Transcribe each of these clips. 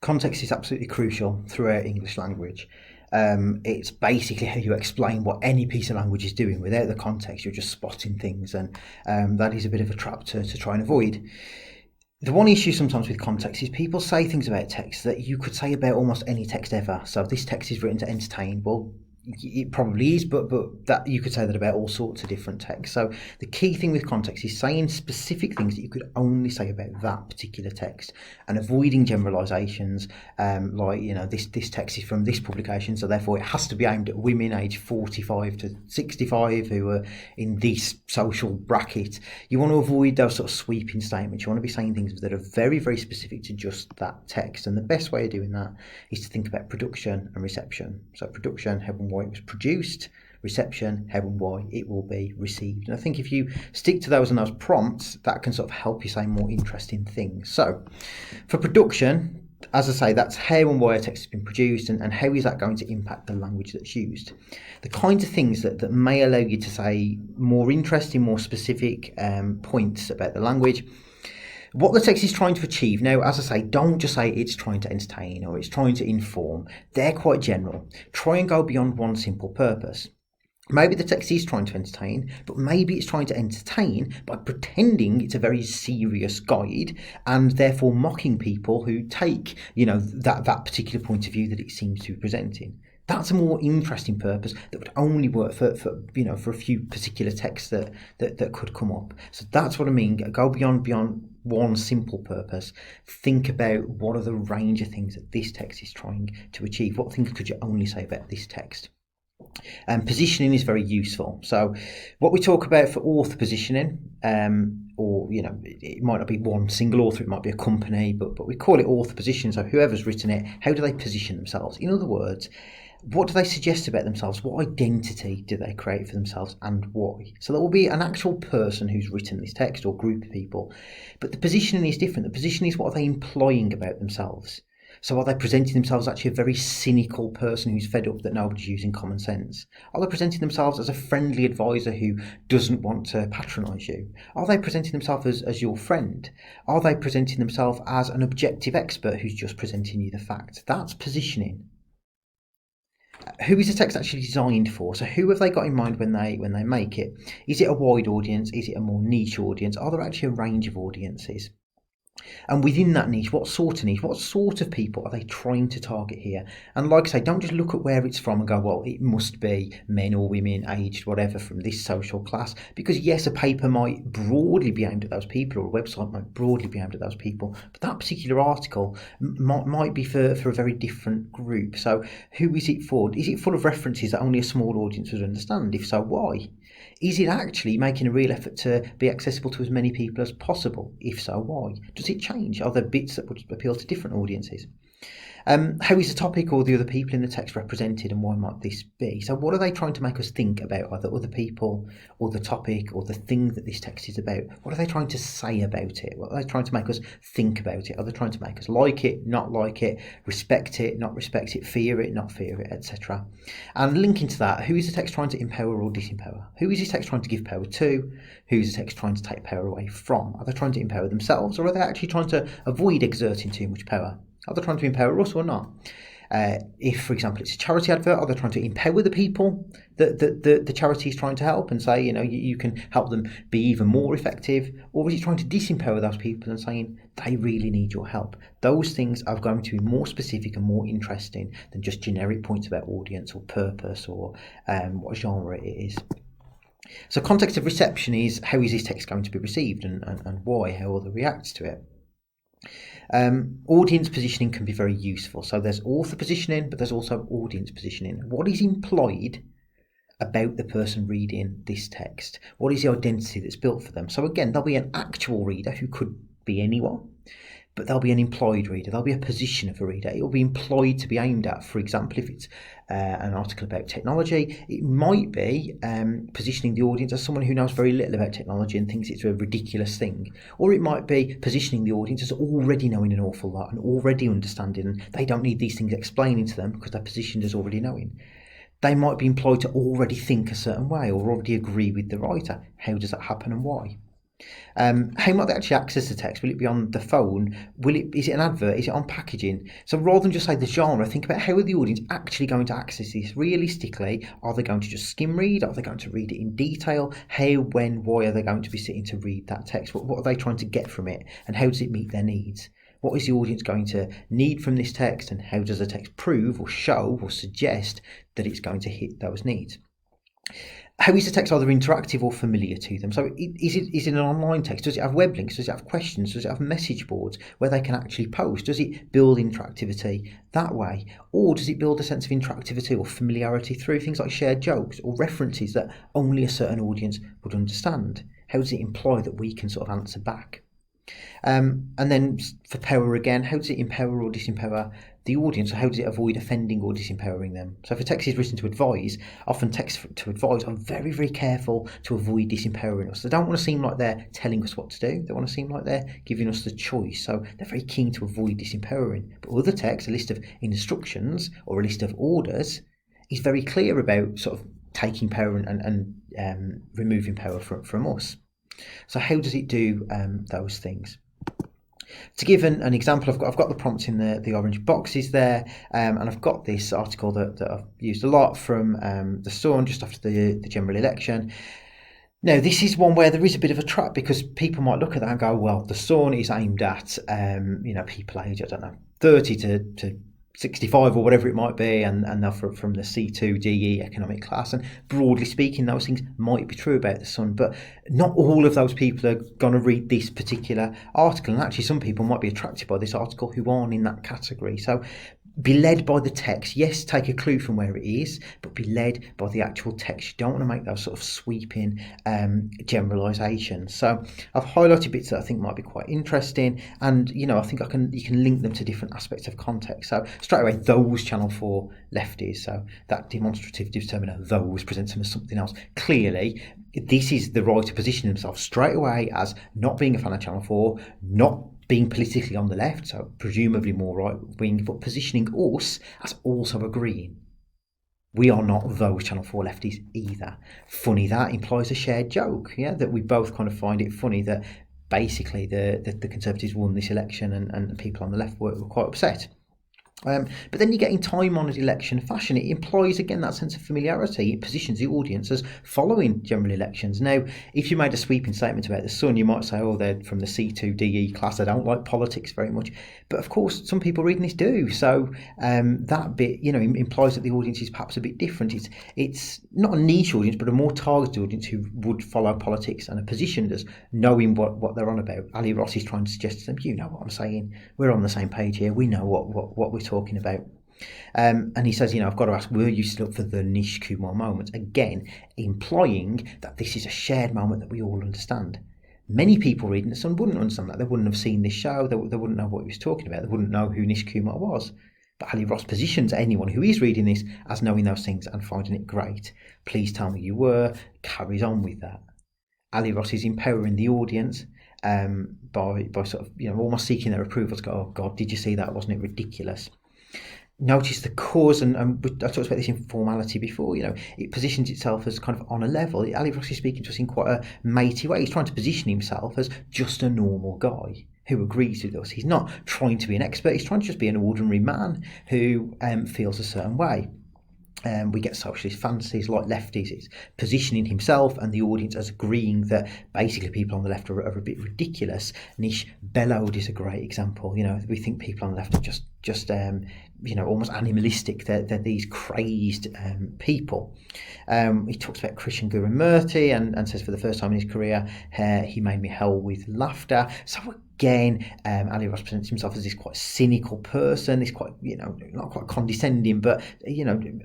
context is absolutely crucial throughout English language. It's basically how you explain what any piece of language is doing. Without the context, you're just spotting things, and that is a bit of a trap to try and avoid. The one issue sometimes with context is people say things about text that you could say about almost any text ever. So this text is written to entertain. Well, it probably is, but that you could say that about all sorts of different texts. So the key thing with context is saying specific things that you could only say about that particular text, and avoiding generalizations, like, this text is from this publication, so therefore it has to be aimed at women aged 45 to 65 who are in this social bracket. You want to avoid those sort of sweeping statements. You want to be saying things that are very, very specific to just that text, and the best way of doing that is to think about production and reception. So production, how and why it was produced; reception, how and why it will be received. And I think if you stick to those and those prompts, that can sort of help you say more interesting things. So for production, as I say, that's how and why a text has been produced, and how is that going to impact the language that's used. The kinds of things that may allow you to say more interesting, more specific points about the language. What the text is trying to achieve. Now, as I say, don't just say it's trying to entertain or it's trying to inform. They're quite general. Try and go beyond one simple purpose. Maybe the text is trying to entertain, but maybe it's trying to entertain by pretending it's a very serious guide, and therefore mocking people who take, that particular point of view that it seems to be presenting. That's a more interesting purpose that would only work for a few particular texts that could come up. So that's what I mean. Go beyond one simple purpose. Think about what are the range of things that this text is trying to achieve. What things could you only say about this text? And positioning is very useful. So what we talk about for author positioning, it might not be one single author, it might be a company, but we call it author position. So whoever's written it, how do they position themselves? In other words, what do they suggest about themselves? What identity do they create for themselves, and why? So there will be an actual person who's written this text, or group of people, but the positioning is different. The positioning is what are they implying about themselves. So are they presenting themselves actually a very cynical person who's fed up that nobody's using common sense? Are they presenting themselves as a friendly advisor who doesn't want to patronise you? Are they presenting themselves as your friend? Are they presenting themselves as an objective expert who's just presenting you the facts? That's positioning. Who is the text actually designed for? So who have they got in mind when they make it? Is it a wide audience? Is it a more niche audience? Are there actually a range of audiences? And within that niche, what sort of people are they trying to target here? And like I say, don't just look at where it's from and go, well, it must be men or women aged whatever from this social class. Because yes, a paper might broadly be aimed at those people, or a website might broadly be aimed at those people, but that particular article might be for a very different group. So who is it for? Is it full of references that only a small audience would understand? If so, why? Is it actually making a real effort to be accessible to as many people as possible? If so, why? Does it change? Are there bits that would appeal to different audiences? How is the topic or the other people in the text represented, and why might this be? So what are they trying to make us think about, either other people or the topic or the thing that this text is about? What are they trying to say about it? What are they trying to make us think about it? Are they trying to make us like it, not like it, respect it, not respect it, fear it, not fear it, etc.? And linking to that, who is the text trying to empower or disempower? Who is this text trying to give power to? Who is the text trying to take power away from? Are they trying to empower themselves, or are they actually trying to avoid exerting too much power? Are they trying to empower us or not? If, for example, it's a charity advert, are they trying to empower the people that the charity is trying to help, and say, you can help them be even more effective? Or is it trying to disempower those people and saying they really need your help? Those things are going to be more specific and more interesting than just generic points about audience or purpose or what genre it is. So context of reception is, how is this text going to be received, and why, how others react to it. Audience positioning can be very useful. So there's author positioning, but there's also audience positioning. What is implied about the person reading this text? What is the identity that's built for them? So again, there'll be an actual reader who could be anyone, but there'll be an implied reader. There'll be a position of a reader. It will be implied to be aimed at. For example, if it's an article about technology, it might be positioning the audience as someone who knows very little about technology and thinks it's a ridiculous thing. Or it might be positioning the audience as already knowing an awful lot and already understanding, and they don't need these things explaining to them because they're positioned as already knowing. They might be employed to already think a certain way or already agree with the writer. How does that happen and why? How might they actually access the text? Will it be on the phone? Is it an advert? Is it on packaging? So rather than just say the genre, think about how are the audience actually going to access this realistically. Are they going to just skim read? Are they going to read it in detail? How, when, why are they going to be sitting to read that text? What are they trying to get from it, and how does it meet their needs? What is the audience going to need from this text, and how does the text prove or show or suggest that it's going to hit those needs? How is the text either interactive or familiar to them? So is it an online text? Does it have web links? Does it have questions? Does it have message boards where they can actually post? Does it build interactivity that way? Or does it build a sense of interactivity or familiarity through things like shared jokes or references that only a certain audience would understand? How does it imply that we can sort of answer back? And then for power again, how does it empower or disempower the audience? Or how does it avoid offending or disempowering them? So if a text is written to advise, often texts to advise are very, very careful to avoid disempowering us. They don't want to seem like they're telling us what to do. They want to seem like they're giving us the choice. So they're very keen to avoid disempowering. But other texts, a list of instructions or a list of orders, is very clear about sort of taking power and removing power from us. So how does it do those things? To give an example, I've got the prompts in the orange boxes there, and I've got this article that I've used a lot from The Sun just after the general election. Now, this is one where there is a bit of a trap because people might look at that and go, well, The Sun is aimed at people aged, 30 to 65 or whatever it might be, and they're from the C2 DE economic class, and broadly speaking those things might be true about The Sun, but not all of those people are going to read this particular article, and actually some people might be attracted by this article who aren't in that category. So be led by the text. Yes, take a clue from where it is, but be led by the actual text. You don't want to make those sort of sweeping generalisations. So I've highlighted bits that I think might be quite interesting, and I think you can link them to different aspects of context. So straight away, those Channel 4 lefties. So that demonstrative determiner, those, presents them as something else. Clearly, this is the writer positioning themselves straight away as not being a fan of Channel 4, not being politically on the left, so presumably more right-wing, but positioning us as also agreeing. We are not those Channel 4 lefties either. Funny, that implies a shared joke, that we both kind of find it funny that basically the Conservatives won this election and people on the left were quite upset. But then you get in time-honoured election fashion. It implies, again, that sense of familiarity. It positions the audience as following general elections. Now, if you made a sweeping statement about The Sun, you might say, oh, they're from the C2 DE class, they don't like politics very much. But of course, some people reading this do. So that bit, implies that the audience is perhaps a bit different. It's not a niche audience, but a more targeted audience who would follow politics and are positioned as knowing what they're on about. Ali Ross is trying to suggest to them, you know what I'm saying. We're on the same page here. We know what we're talking about. And he says, I've got to ask, were you still up for the Nish Kumar moment? Again, implying that this is a shared moment that we all understand. Many people reading The Sun wouldn't understand that. They wouldn't have seen this show. They wouldn't know what he was talking about. They wouldn't know who Nish Kumar was. But Ali Ross positions anyone who is reading this as knowing those things and finding it great. Please tell me you were. Carries on with that. Ali Ross is empowering the audience by sort of almost seeking their approval to go, oh God, did you see that? Wasn't it ridiculous? Notice the cause, and I talked about this informality before, it positions itself as kind of on a level. Ali Ross is speaking to us in quite a matey way. He's trying to position himself as just a normal guy who agrees with us. He's not trying to be an expert. He's trying to just be an ordinary man who feels a certain way. We get socialist fantasies like lefties. It's positioning himself and the audience as agreeing that basically people on the left are a bit ridiculous. Nish bellowed is a great example. We think people on the left are just almost animalistic. They're these crazed people. He talks about Krishan Gurumurthy and says for the first time in his career, he made me hell with laughter. So again, Ali Ross presents himself as this quite cynical person, this quite, not quite condescending, but,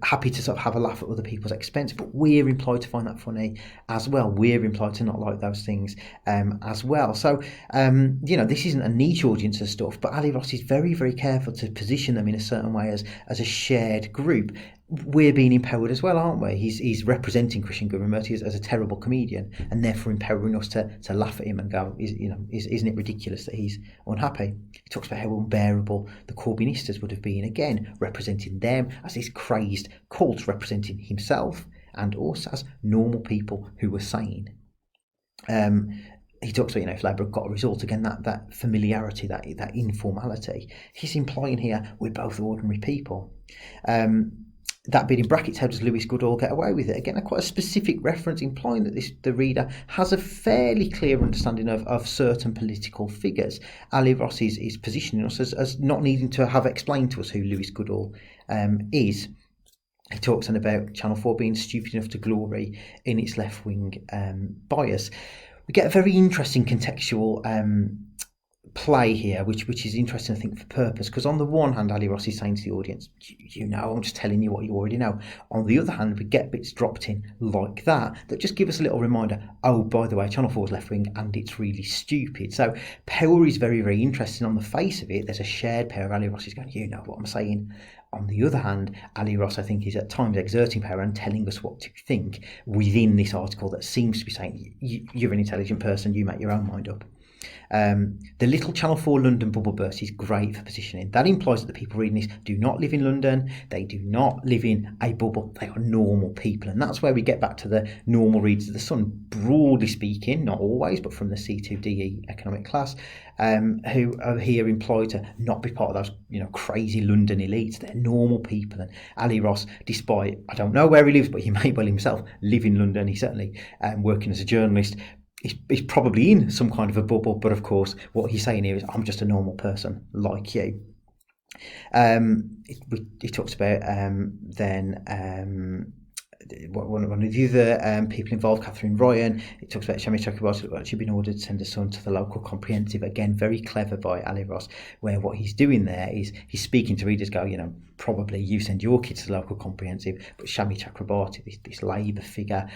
happy to sort of have a laugh at other people's expense. But we're implied to find that funny as well. We're implied to not like those things as well. So, this isn't a niche audience of stuff, but Ali Ross is very, very careful to position them in a certain way as a shared group. We're being empowered as well, aren't we? He's representing Krishan Gurumurthy as a terrible comedian, and therefore empowering us to laugh at him and go, isn't it ridiculous that he's unhappy? He talks about how unbearable the Corbynistas would have been, again representing them as this crazed cult, representing himself and us as normal people who were sane. he talks about, if Labour got a result, again, that familiarity, that informality. He's implying here we're both ordinary people. That bit in brackets, how does Lewis Goodall get away with it? Again, quite a specific reference implying that the reader has a fairly clear understanding of certain political figures. Ali Ross is positioning us as not needing to have explained to us who Lewis Goodall is. He talks then about Channel 4 being stupid enough to glory in its left-wing bias. We get a very interesting contextual play here, which is interesting, I think, for purpose, because on the one hand, Ali Ross is saying to the audience, I'm just telling you what you already know. On the other hand, we get bits dropped in like that just give us a little reminder, oh, by the way, Channel 4's left-wing and it's really stupid. So power is very, very interesting. On the face of it, there's a shared power of Ali Ross is going, you know what I'm saying. On the other hand, Ali Ross, I think, is at times exerting power and telling us what to think within this article that seems to be saying, you're an intelligent person, you make your own mind up. The little Channel 4 London bubble burst is great for positioning. That implies that the people reading this do not live in London, they do not live in a bubble, they are normal people. And that's where we get back to the normal readers of The Sun, broadly speaking, not always, but from the C2DE economic class, who are here employed to not be part of those crazy London elites. They're normal people. And Ali Ross, despite, I don't know where he lives, but he may well himself live in London. He certainly, working as a journalist, he's probably in some kind of a bubble, but of course what he's saying here is, I'm just a normal person like you. He talks about one of the other people involved, Catherine Ryan. It talks about Shami Chakrabarti. She'd been ordered to send her son to the local comprehensive. Again, very clever by Ali Ross, where what he's doing there is he's speaking to readers, probably you send your kids to the local comprehensive, but Shami Chakrabarti, this Labour figure,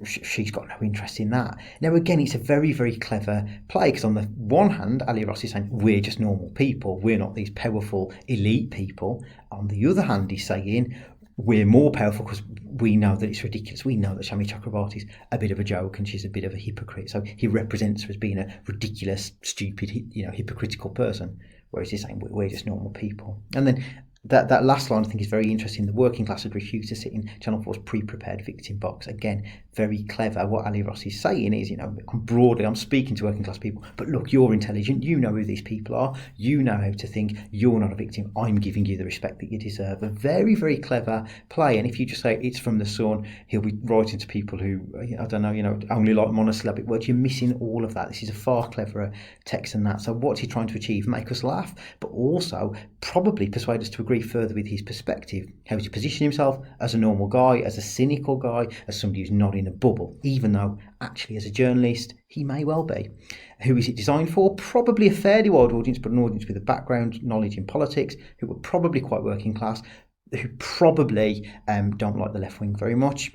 she's got no interest in that. Now, again, it's a very, very clever play, because on the one hand, Ali Ross is saying we're just normal people, we're not these powerful elite people. On the other hand, he's saying we're more powerful because we know that it's ridiculous. We know that Shami Chakrabarti's a bit of a joke and she's a bit of a hypocrite. So he represents her as being a ridiculous, stupid, hypocritical person, whereas he's saying we're just normal people. And then that last line, I think, is very interesting. The working class would refuse to sit in Channel 4's pre-prepared victim box. Again, very clever. What Ali Ross is saying is, I'm speaking to working class people, but look, you're intelligent. You know who these people are. You know how to think. You're not a victim. I'm giving you the respect that you deserve. A very, very clever play. And if you just say it's from The Sun, he'll be writing to people who, I don't know, only like monosyllabic words. You're missing all of that. This is a far cleverer text than that. So what's he trying to achieve? Make us laugh, but also probably persuade us to agree further with his perspective. How to position himself as a normal guy, as a cynical guy, as somebody who's not in a bubble, even though actually as a journalist he may well be. Who is it designed for? Probably a fairly wide audience, but an audience with a background knowledge in politics, who are probably quite working class, who probably don't like the left wing very much.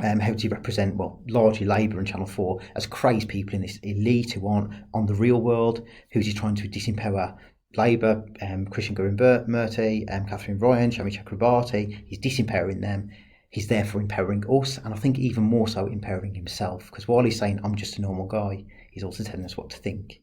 How does he represent, largely Labour and Channel 4 as crazed people in this elite who aren't on the real world? Who's he trying to disempower? Labour, Christian Gurrin-Murty, Catherine Ryan, Shami Chakrabarti. He's disempowering them. He's therefore empowering us, and I think even more so empowering himself, because while he's saying I'm just a normal guy, he's also telling us what to think.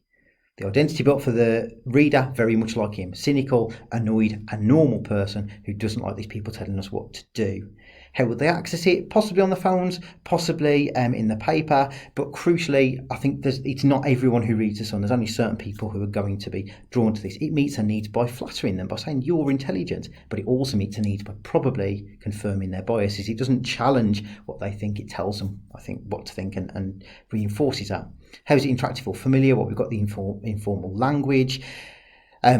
The identity built for the reader, very much like him, cynical, annoyed, a normal person who doesn't like these people telling us what to do. How would they access it? Possibly on the phones, possibly in the paper, but crucially, I think it's not everyone who reads The Sun. There's only certain people who are going to be drawn to this. It meets their needs by flattering them, by saying you're intelligent, but it also meets their needs by probably confirming their biases. It doesn't challenge what they think, it tells them, I think, what to think and reinforces that. How is it interactive or familiar? We've got the informal language.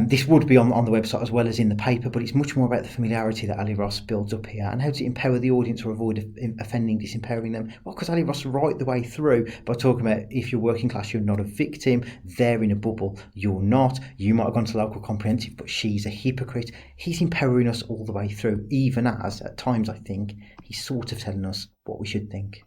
This would be on the website as well as in the paper, but it's much more about the familiarity that Ali Ross builds up here. And how does it empower the audience or avoid offending, disempowering them? Well, because Ali Ross right the way through by talking about if you're working class, you're not a victim. They're in a bubble, you're not. You might have gone to local comprehensive, but she's a hypocrite. He's empowering us all the way through, even as, at times, I think, he's sort of telling us what we should think.